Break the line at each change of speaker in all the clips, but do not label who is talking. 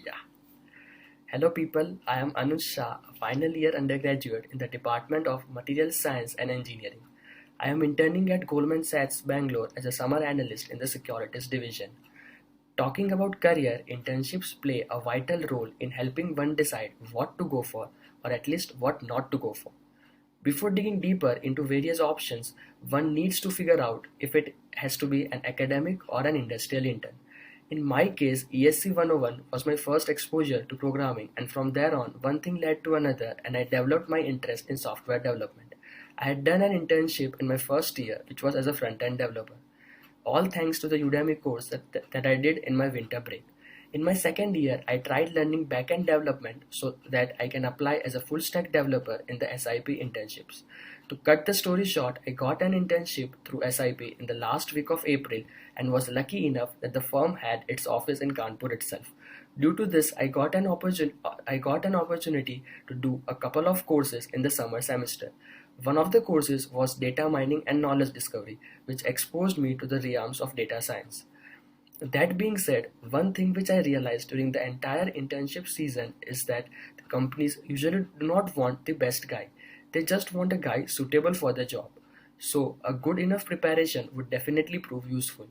Yeah. Hello people, I am Anuj Shah, a final year undergraduate in the Department of Materials Science and Engineering. I am interning at Goldman Sachs Bangalore as a summer analyst in the Securities Division. Talking about career, internships play a vital role in helping one decide what to go for or at least what not to go for. Before digging deeper into various options, one needs to figure out if it has to be an academic or an industrial intern. In my case, ESC 101 was my first exposure to programming, and from there on, one thing led to another, and I developed my interest in software development. I had done an internship in my first year, which was as a front end developer, all thanks to the Udemy course that I did in my winter break. In my second year, I tried learning backend development so that I can apply as a full stack developer in the SIP internships. To cut the story short, I got an internship through SIP in the last week of April and was lucky enough that the firm had its office in Kanpur itself. Due to this, I got an opportunity to do a couple of courses in the summer semester. One of the courses was data mining and knowledge discovery, which exposed me to the realms of data science. That being said, one thing which I realized during the entire internship season is that the companies usually do not want the best guy. They just want a guy suitable for the job. So, a good enough preparation would definitely prove useful.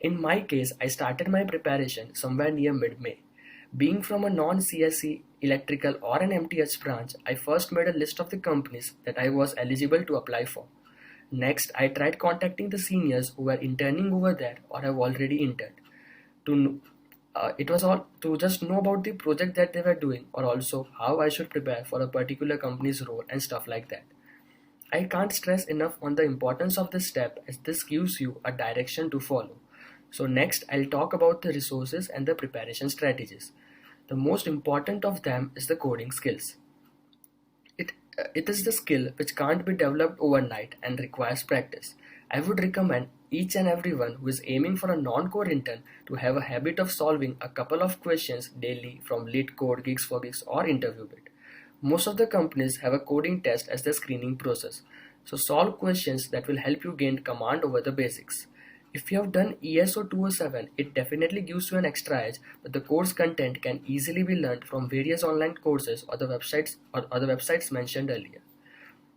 In my case, I started my preparation somewhere near mid May. Being from a non CSE electrical or an MTH branch, I first made a list of the companies that I was eligible to apply for. Next, I tried contacting the seniors who were interning over there or have already interned. It was all to just know about the project that they were doing or also how I should prepare for a particular company's role and stuff like that. I can't stress enough on the importance of this step as this gives you a direction to follow. So next, I'll talk about the resources and the preparation strategies. The most important of them is the coding skills. It, it is the skill which can't be developed overnight and requires practice. I would recommend each and everyone who is aiming for a non-core intern to have a habit of solving a couple of questions daily from LeetCode, Geeks for Geeks or InterviewBit. Most of the companies have a coding test as the screening process. So solve questions that will help you gain command over the basics. If you have done ESO 207, it definitely gives you an extra edge, but the course content can easily be learned from various online courses or the websites mentioned earlier.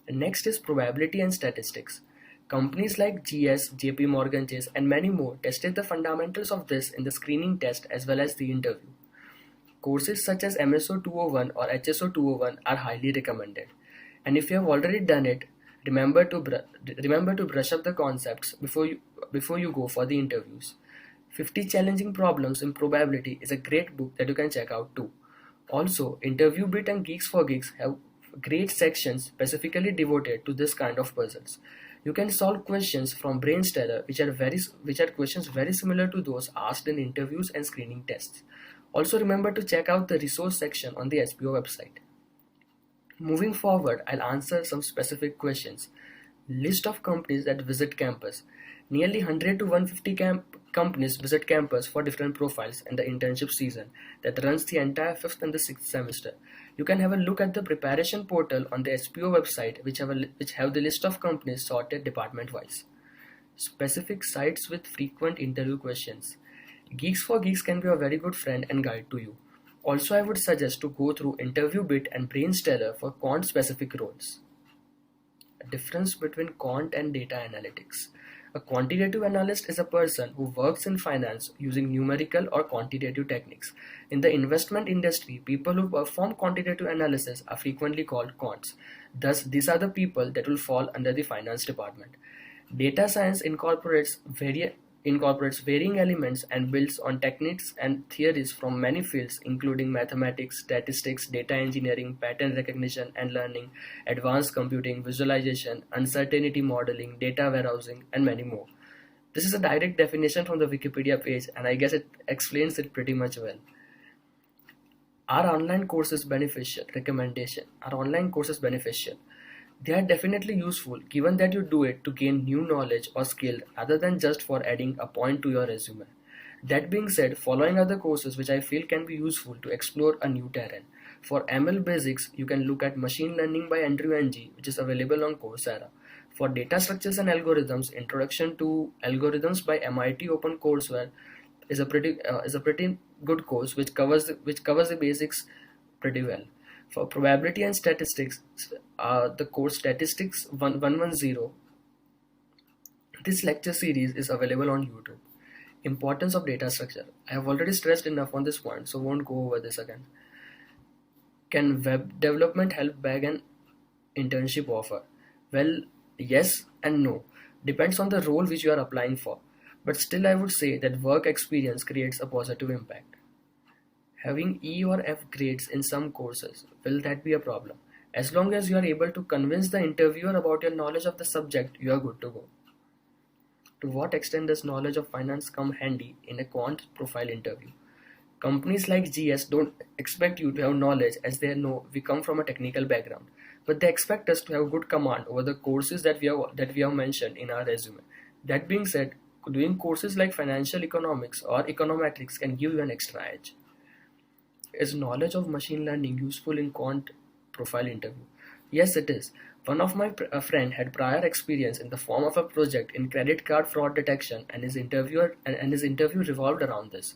Next is probability and statistics. Companies like GS, JP Morgan Chase, and many more tested the fundamentals of this in the screening test as well as the interview. Courses such as MSO 201 or HSO 201 are highly recommended. And if you have already done it, remember to brush up the concepts before you go for the interviews. 50 Challenging Problems in Probability is a great book that you can check out too. Also, InterviewBit and Geeks for Geeks have great sections specifically devoted to this kind of puzzles. You can solve questions from Brainsteller which are questions very similar to those asked in interviews and screening tests. Also remember to check out the resource section on the SPO website. Moving forward, I'll answer some specific questions. List of companies that visit campus. Nearly 100 to 150 companies visit campus for different profiles in the internship season that runs the entire 5th and the 6th semester. You can have a look at the preparation portal on the SPO website which have the list of companies sorted department wise. Specific sites with frequent interview questions. Geeks for Geeks can be a very good friend and guide to you. Also, I would suggest to go through InterviewBit and Brainsteller for quant specific roles. A difference between quant and data analytics. A quantitative analyst is a person who works in finance using numerical or quantitative techniques. In the investment industry, people who perform quantitative analysis are frequently called quants. Thus, these are the people that will fall under the finance department. Data science incorporates varying elements and builds on techniques and theories from many fields including mathematics, statistics, data engineering, pattern recognition and learning, advanced computing, visualization, uncertainty modeling, data warehousing, and many more. This is a direct definition from the Wikipedia page and I guess it explains it pretty much well. Are online courses beneficial? Recommendation. Are online courses beneficial? They are definitely useful given that you do it to gain new knowledge or skill rather than just for adding a point to your resume. That being said, following other courses which I feel can be useful to explore a new terrain. For ML basics, you can look at Machine Learning by Andrew Ng, which is available on Coursera. For data structures and algorithms, Introduction to Algorithms by MIT OpenCourseware is a pretty good course which covers the basics pretty well. For probability and statistics, the course Statistics 110. This lecture series is available on YouTube. Importance of data structure. I have already stressed enough on this point, so won't go over this again. Can web development help bag an internship offer? Well, yes and no. Depends on the role which you are applying for. But still, I would say that work experience creates a positive impact. Having E or F grades in some courses, will that be a problem? As long as you are able to convince the interviewer about your knowledge of the subject, you are good to go. To what extent does knowledge of finance come handy in a quant profile interview? Companies like GS don't expect you to have knowledge, as they know we come from a technical background, but they expect us to have good command over the courses that we have mentioned in our resume. That being said, doing courses like financial economics or econometrics can give you an extra edge. Is knowledge of machine learning useful in quant profile interview? Yes, it is. One of my friend had prior experience in the form of a project in credit card fraud detection, and his interview revolved around this.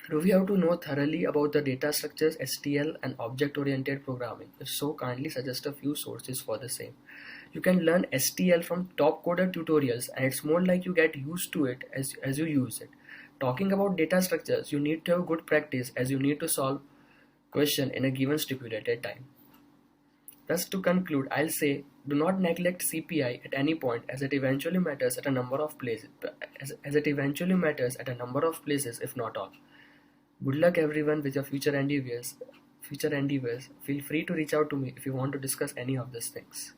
Do we have to know thoroughly about the data structures, STL, and object-oriented programming? If so, kindly suggest a few sources for the same. You can learn STL from top coder tutorials, and it's more like you get used to it as you use it. Talking about data structures, you need to have good practice, as you need to solve question in a given stipulated time. Thus, to conclude, I'll say do not neglect CPI at any point, as it eventually matters at a number of places. As it eventually matters at a number of places, if not all. Good luck everyone with your future endeavors. Feel free to reach out to me if you want to discuss any of these things.